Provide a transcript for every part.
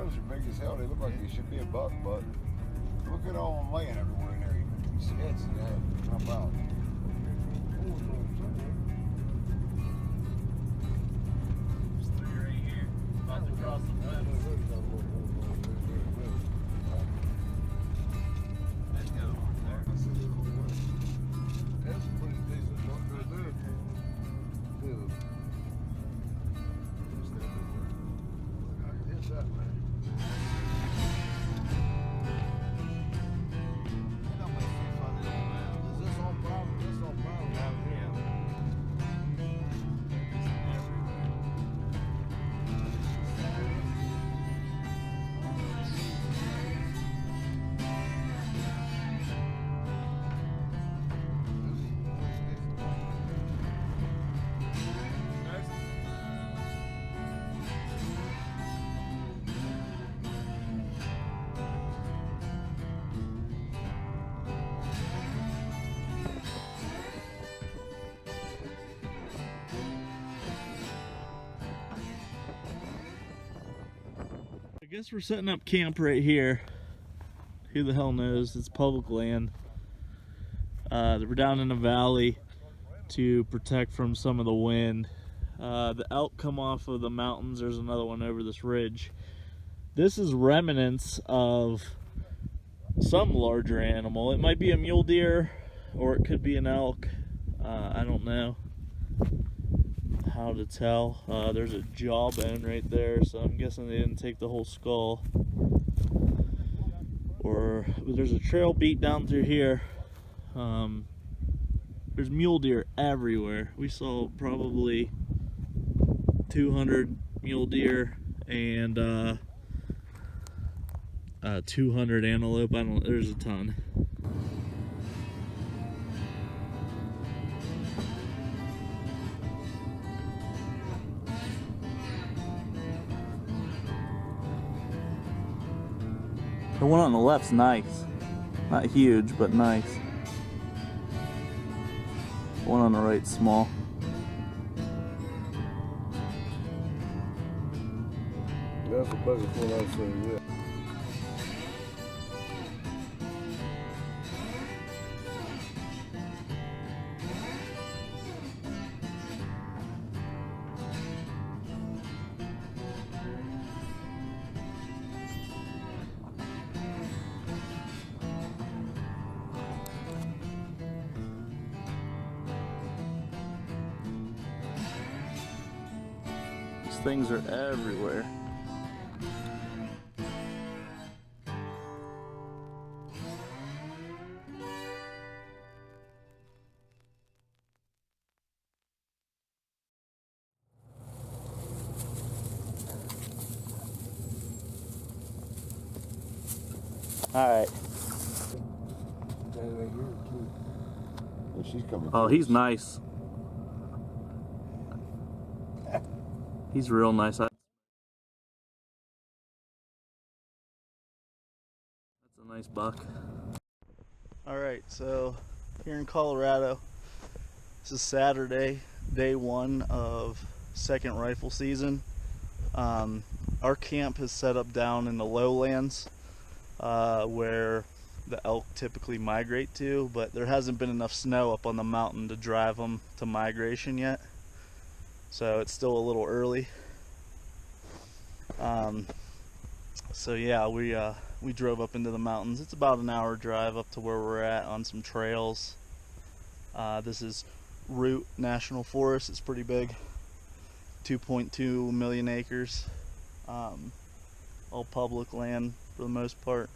does are big as hell. They look like they should be a buck, but look at all them laying everywhere in there. You can see that, how about? There's three right here, about to cross the west. Let's go there. That's a pretty decent buck right there. Dude. I can hit that, man. Is this on private? This on private? Yeah. I guess we're setting up camp right here. Who the hell knows? It's public land. We're down in the valley to protect from some of the wind. The elk come off of the mountains. There's another one over this ridge. This is remnants of some larger animal. It might be a mule deer or it could be an elk. I don't know how to tell. There's a jawbone right there, so I'm guessing they didn't take the whole skull. But there's a trail beat down through here. There's mule deer everywhere. We saw probably 200 mule deer and 200 antelope. There's a ton. The one on the left's nice. Not huge, but nice. The one on the right's small. That's the biggest one I've seen yet. These things are everywhere. All right. She's coming. Oh, he's nice. He's real nice. That's a nice buck. All right, so here in Colorado, this is Saturday, day one of second rifle season. Our camp is set up down in the lowlands where the elk typically migrate to, but there hasn't been enough snow up on the mountain to drive them to migration yet. So it's still a little early. So yeah, we drove up into the mountains. It's about an hour drive up to where we're at on some trails. This is Root National Forest. It's pretty big, 2.2 million acres. All public land for the most part.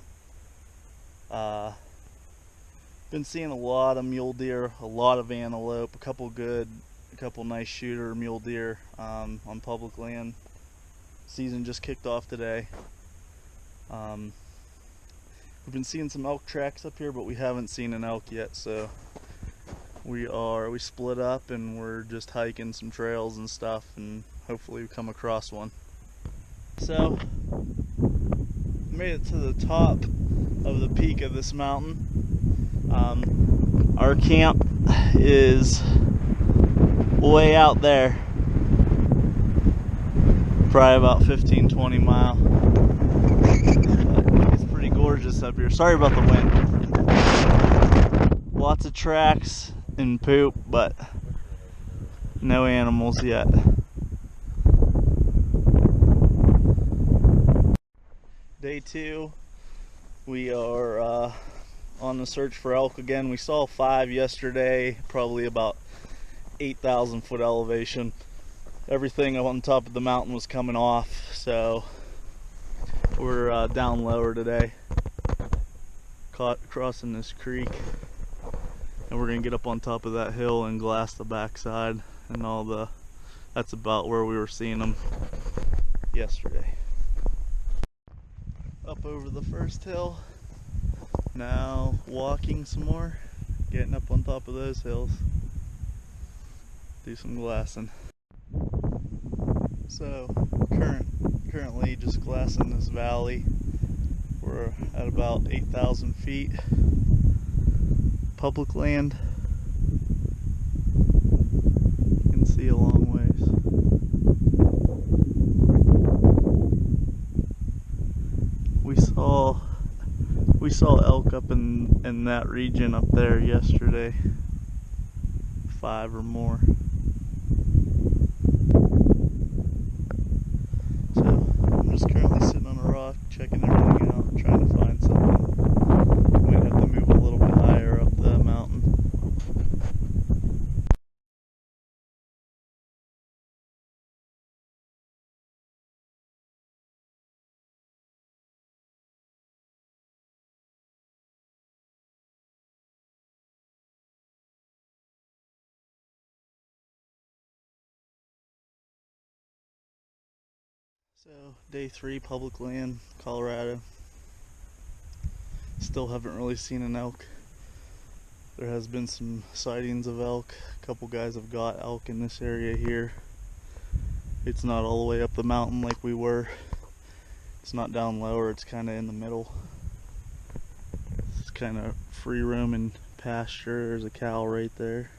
Been seeing a lot of mule deer, a lot of antelope, a couple nice shooter mule deer on public land. Season just kicked off today. We've been seeing some elk tracks up here, but we haven't seen an elk yet, so we split up and we're just hiking some trails and stuff, and hopefully we come across one. So made it to the top of the peak of this mountain. Our camp is way out there, probably about 15-20 mile. gorgeous up here. Sorry about the wind. Lots of tracks and poop, but no animals yet. Day 2, we are on the search for elk again. We saw 5 yesterday, probably about 8,000 foot elevation. Everything on top of the mountain was coming off, so we're down lower today, crossing this creek, and we're gonna get up on top of that hill and glass the backside and all the. That's about where we were seeing them yesterday. Up over the first hill, now walking some more, getting up on top of those hills, do some glassing. So currently just glassing this valley. We're at about 8,000 feet, public land. You can see a long ways. We saw elk up in that region up there yesterday, 5 or more. So I'm just currently sitting on a rock, checking everything out, trying to find something. Might have to move a little bit higher up the mountain. So, day 3, public land, Colorado. Still haven't really seen an elk. There has been some sightings of elk. A couple guys have got elk in this area here. It's not all the way up the mountain like we were. It's not down lower, it's kind of in the middle. It's kind of free roaming pasture. There's a cow right there.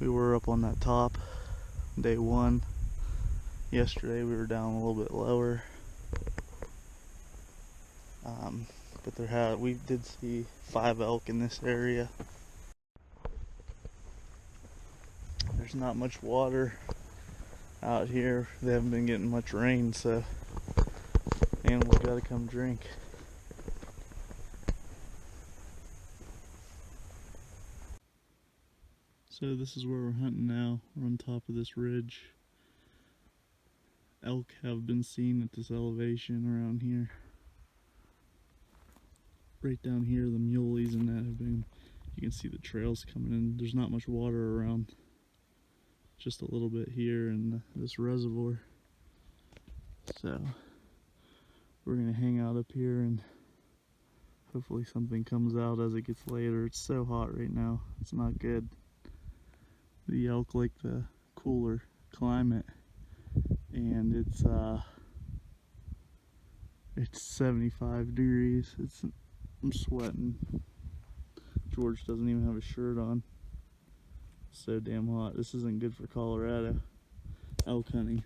We were up on that top, day 1. Yesterday we were down a little bit lower, but we did see 5 elk in this area. There's not much water out here. They haven't been getting much rain, so animals gotta come drink. So this is where we're hunting now. We're on top of this ridge. Elk have been seen at this elevation around here. Right down here, the muleys and that have been, you can see the trails coming in. There's not much water around, just a little bit here in this reservoir. So we're gonna hang out up here and hopefully something comes out as it gets later. It's so hot right now, it's not good. The elk like the cooler climate, and it's 75 degrees. I'm sweating. George doesn't even have a shirt on. It's so damn hot. This isn't good for Colorado elk hunting.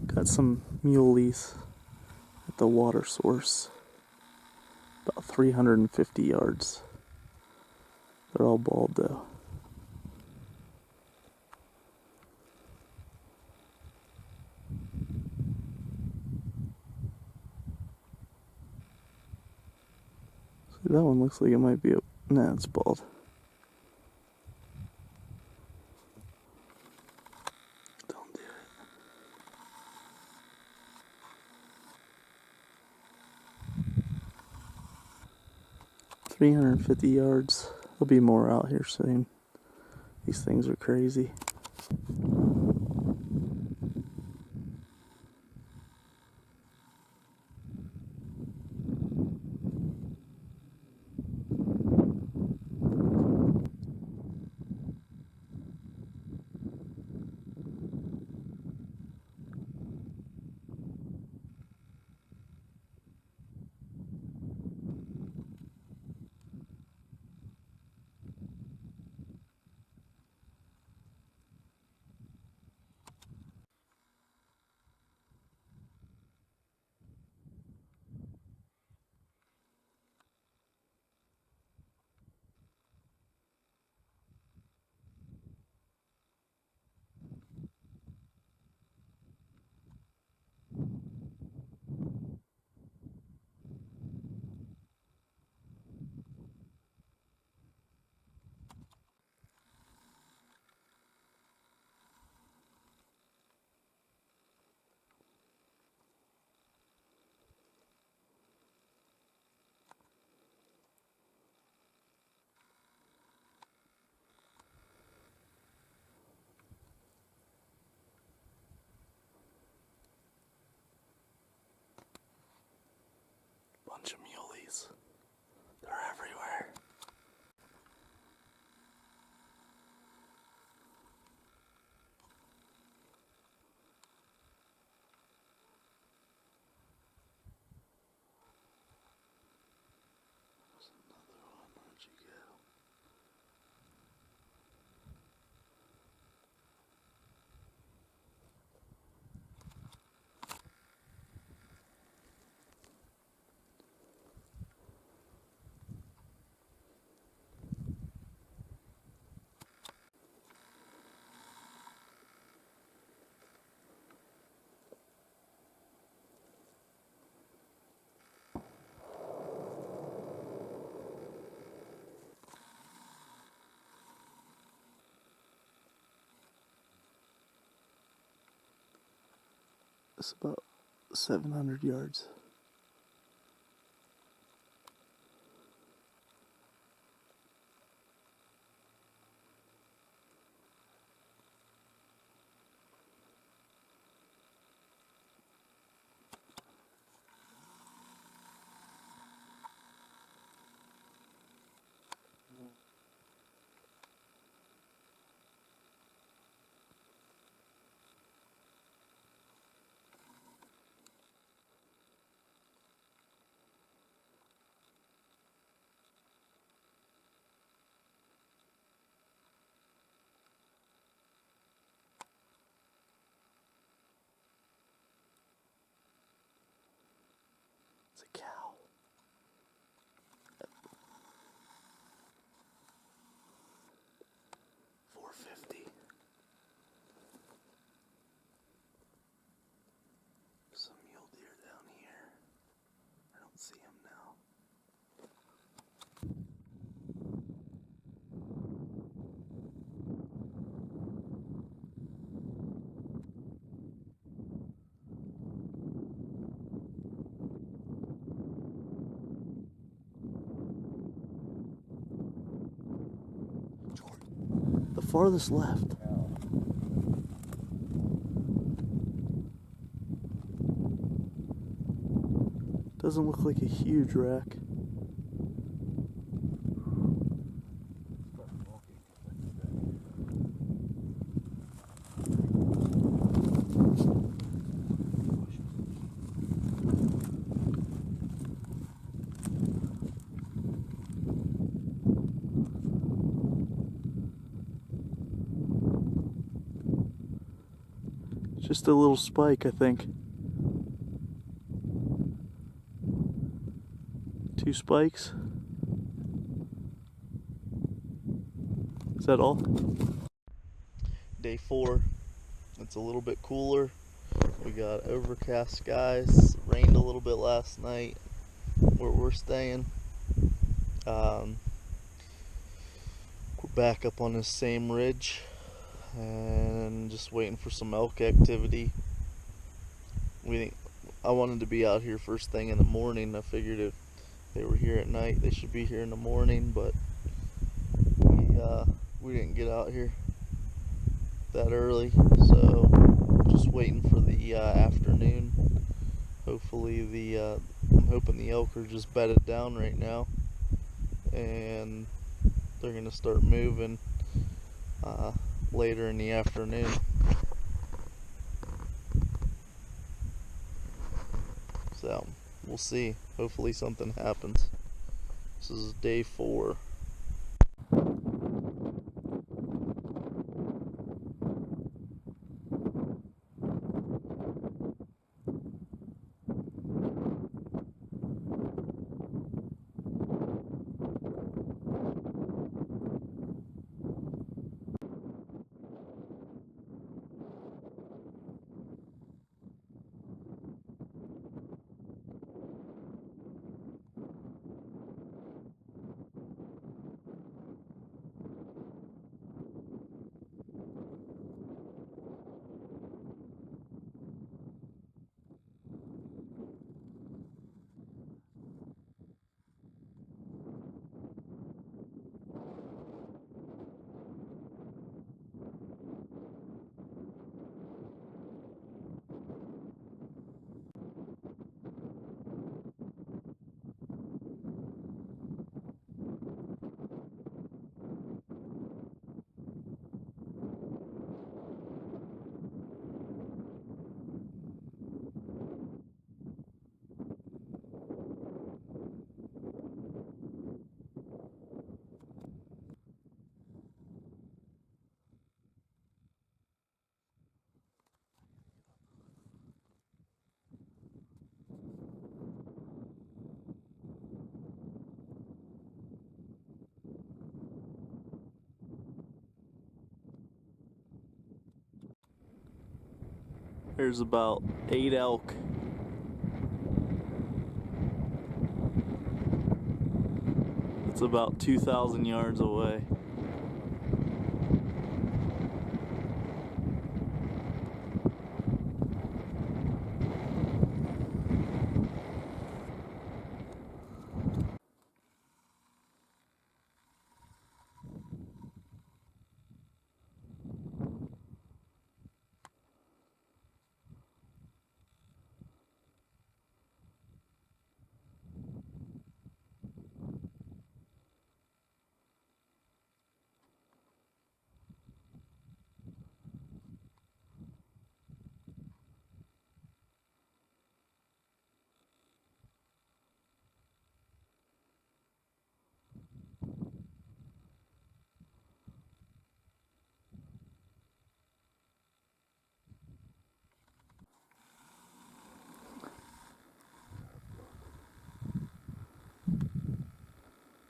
Got some muleys at the water source, about 350 yards. They're all bald though. See, that one looks like it might be a, nah, it's bald. Don't do it. 350 yards. There'll be more out here soon. These things are crazy. Bunch of muleys. They're everywhere. There's another one. Where'd you go? It's about 700 yards. It's a cow. $4.50. Some mule deer down here. I don't see him now. The farthest left. Doesn't look like a huge rack. Just a little spike, I think. 2 spikes. Is that all? Day 4. It's a little bit cooler. We got overcast skies. It rained a little bit last night where we're staying. We're back up on this same ridge and just waiting for some elk activity. I wanted to be out here first thing in the morning. I figured if they were here at night, they should be here in the morning, but we didn't get out here that early, so just waiting for the afternoon. Hopefully I'm hoping the elk are just bedded down right now and they're gonna start moving later in the afternoon. So we'll see. Hopefully something happens. This is day 4. There's about 8 elk. It's about 2,000 yards away.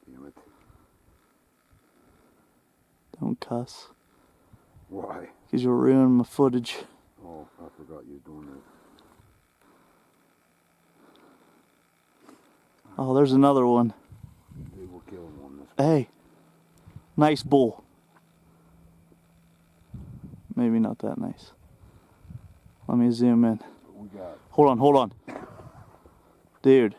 Damn it. Don't cuss. Why? Because you'll ruin my footage. Oh, I forgot you were doing that. Oh, there's another one. They will kill him on this. Hey, nice bull. Maybe not that nice. Let me zoom in. We got. Hold on. Dude.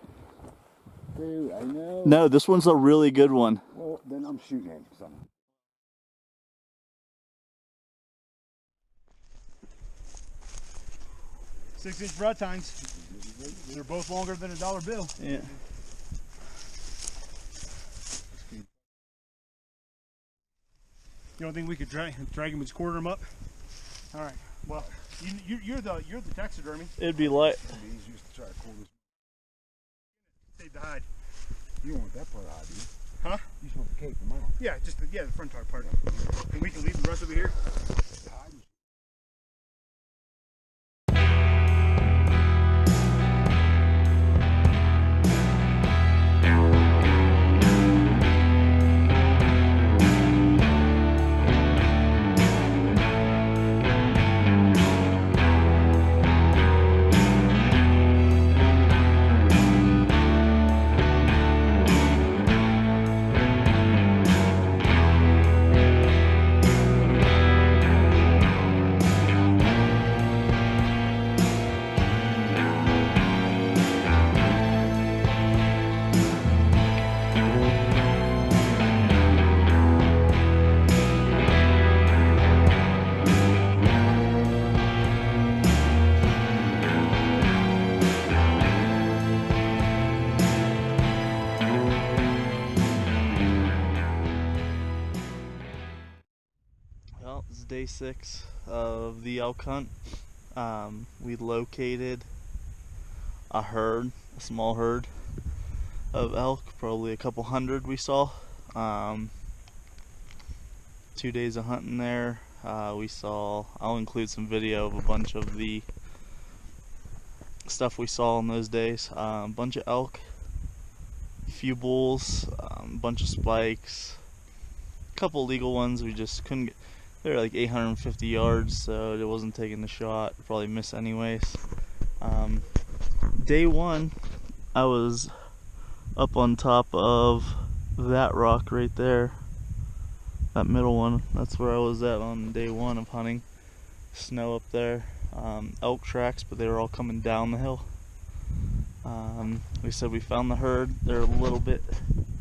Dude, I know. No, this one's a really good one. Well, then I'm shooting him something. Six-inch broad tines. They're both longer than a dollar bill. Yeah. You don't think we could drag him and quarter him up? All right. Well, you're the taxidermy. It'd be light. It'd be easier to try to pull this. Save the hide. You don't want that part out, do you? Huh? You just want the cape, the mount. Yeah, just the front part. And we can leave the rest over here. The hide is- Well, this is day 6 of the elk hunt. We located a small herd of elk, probably a couple hundred we saw. 2 days of hunting there. I'll include some video of a bunch of the stuff we saw in those days. A bunch of elk, a few bulls, a bunch of spikes, a couple legal ones we just couldn't get. They were like 850 yards, so it wasn't taking the shot. Probably miss anyways. Day 1, I was up on top of that rock right there. That middle one. That's where I was at on day 1 of hunting. Snow up there. Elk tracks, but they were all coming down the hill. We said we found the herd. They're a little bit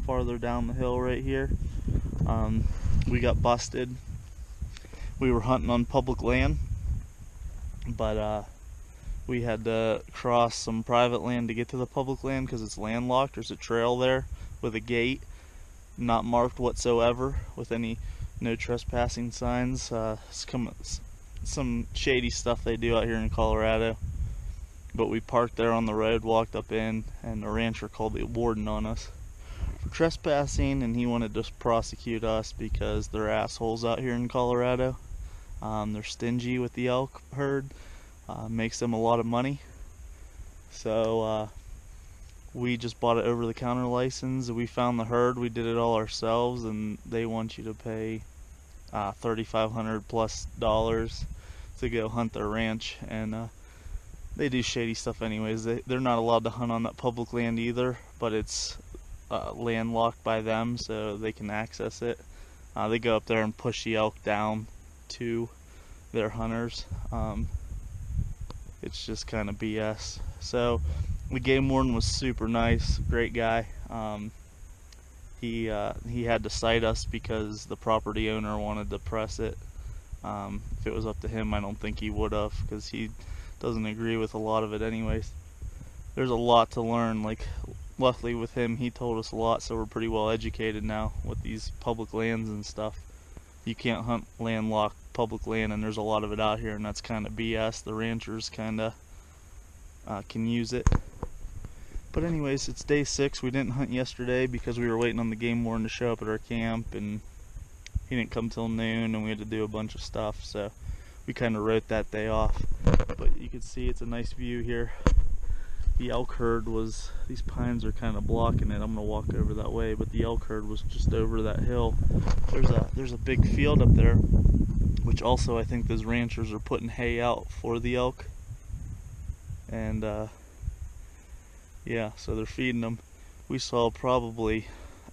farther down the hill right here. We got busted. We were hunting on public land, but we had to cross some private land to get to the public land because it's landlocked. There's a trail there with a gate, not marked whatsoever with any no trespassing signs. Some shady stuff they do out here in Colorado. But we parked there on the road, walked up in, and the rancher called the warden on us for trespassing, and he wanted to prosecute us because they're assholes out here in Colorado. They're stingy with the elk herd, makes them a lot of money. So we just bought an over-the-counter license. We found the herd, we did it all ourselves, and they want you to pay $3,500 plus to go hunt their ranch. And they do shady stuff anyways. They're not allowed to hunt on that public land either, but it's landlocked by them, so they can access it. They go up there and push the elk down to their hunters. It's just kind of BS. So the game warden was super nice, great guy. He had to cite us because the property owner wanted to press it. If it was up to him, I don't think he would have, because he doesn't agree with a lot of it anyways. There's a lot to learn. Like, luckily with him, he told us a lot, so we're pretty well educated now with these public lands and stuff. You can't hunt landlocked public land, and there's a lot of it out here, and that's kind of BS. The ranchers kind of can use it. But anyways, it's day 6. We didn't hunt yesterday because we were waiting on the game warden to show up at our camp, and he didn't come till noon, and we had to do a bunch of stuff, so we kind of wrote that day off. But you can see it's a nice view here. The elk herd was, these pines are kind of blocking it. I'm gonna walk over that way, but the elk herd was just over that hill. There's a big field up there, which also I think those ranchers are putting hay out for the elk. And yeah, so they're feeding them. We saw probably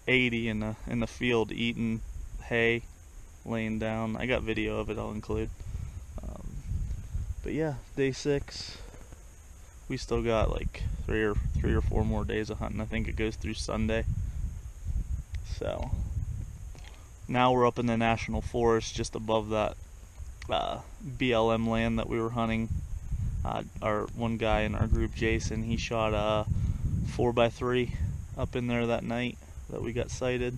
80 in the field eating hay, laying down. I got video of it, I'll include. But yeah, day 6. We still got like three or four more days of hunting. I think it goes through Sunday. So now we're up in the national forest just above that BLM land that we were hunting. Our one guy in our group, Jason, he shot a 4x3 up in there that night that we got sighted.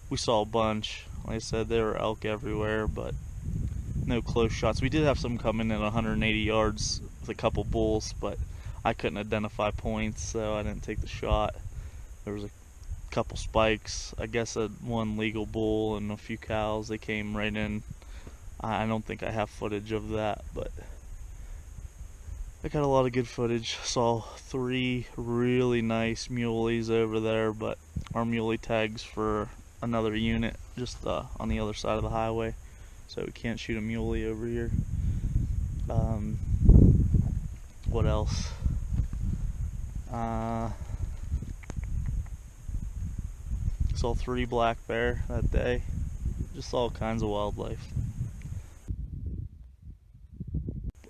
We saw a bunch. Like I said, there were elk everywhere, but no close shots. We did have some come in at 180 yards with a couple bulls, but I couldn't identify points, so I didn't take the shot. There was a couple spikes, I guess one legal bull and a few cows. They came right in. I don't think I have footage of that, but I got a lot of good footage. Saw 3 really nice muleys over there, but our muley tags for another unit just on the other side of the highway, so we can't shoot a muley over here. What else? Saw 3 black bear that day. Just saw all kinds of wildlife.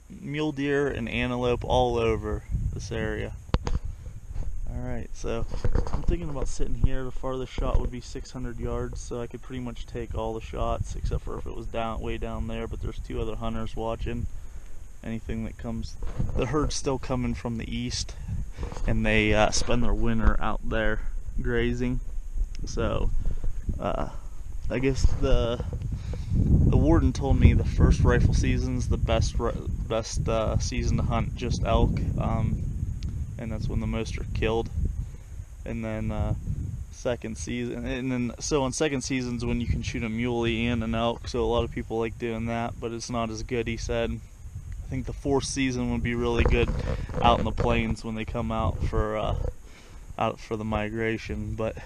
Mule deer and antelope all over this area. Alright, so I'm thinking about sitting here. The farthest shot would be 600 yards, so I could pretty much take all the shots except for if it was way down there, but there's 2 other hunters watching. Anything that comes, the herd's still coming from the east, and they spend their winter out there grazing. So I guess the warden told me the first rifle season's the best season to hunt just elk, and that's when the most are killed. And then second season, and then so on second seasons when you can shoot a muley and an elk. So a lot of people like doing that, but it's not as good, he said. I think the 4th season would be really good out in the plains when they come out for the migration. But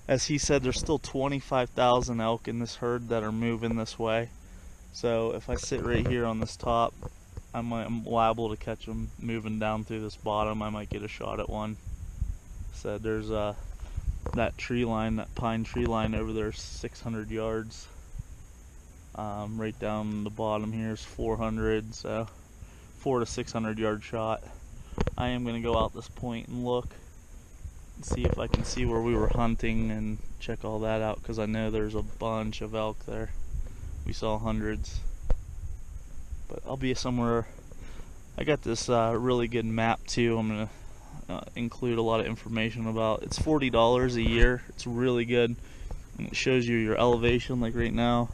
as he said, there's still 25,000 elk in this herd that are moving this way. So if I sit right here on this top, I'm liable to catch them moving down through this bottom. I might get a shot at one. Said there's that tree line, that pine tree line over there, 600 yards. Right down the bottom here is 400, so 400 to 600 yard shot. I am going to go out this point and look and see if I can see where we were hunting and check all that out, because I know there's a bunch of elk there. We saw hundreds. But I'll be somewhere. I got this really good map too. I'm going to include a lot of information about. It's $40 a year. It's really good. And it shows you your elevation, like right now.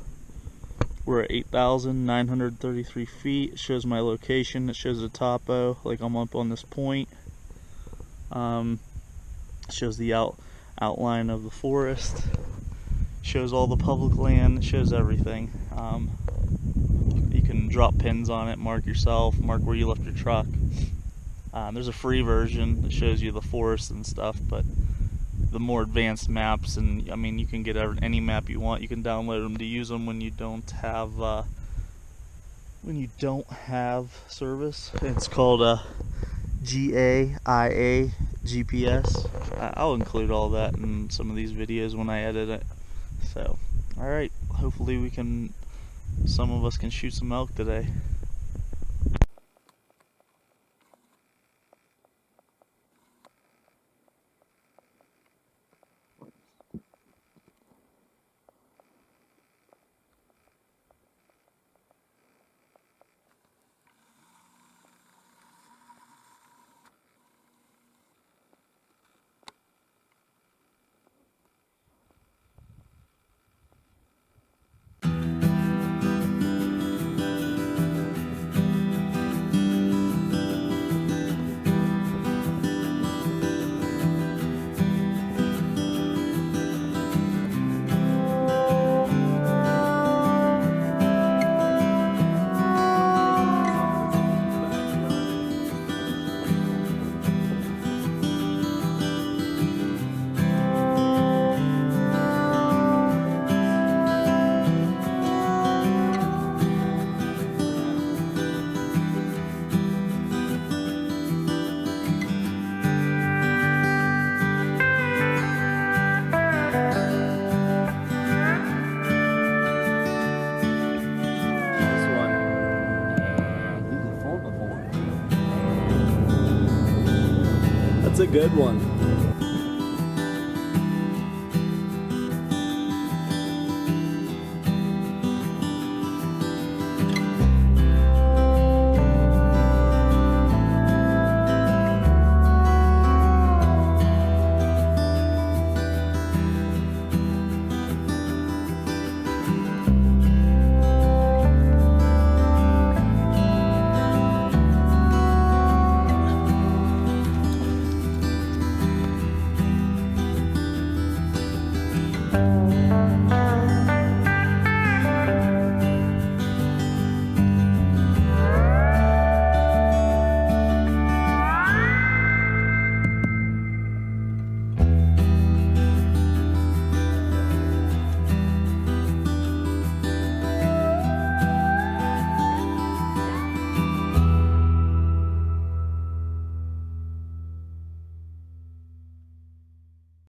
We're at 8,933 feet. It shows my location. It shows the topo, like I'm up on this point. It shows the outline of the forest. It shows all the public land. It shows everything. You can drop pins on it, mark yourself, mark where you left your truck. There's a free version that shows you the forest and stuff, but the more advanced maps, and I mean, you can get any map you want. You can download them to use them when you don't have when you don't have service. It's called a GAIA GPS. I'll include all that in some of these videos when I edit it. So, alright, hopefully some of us can shoot some elk today. That's a good one.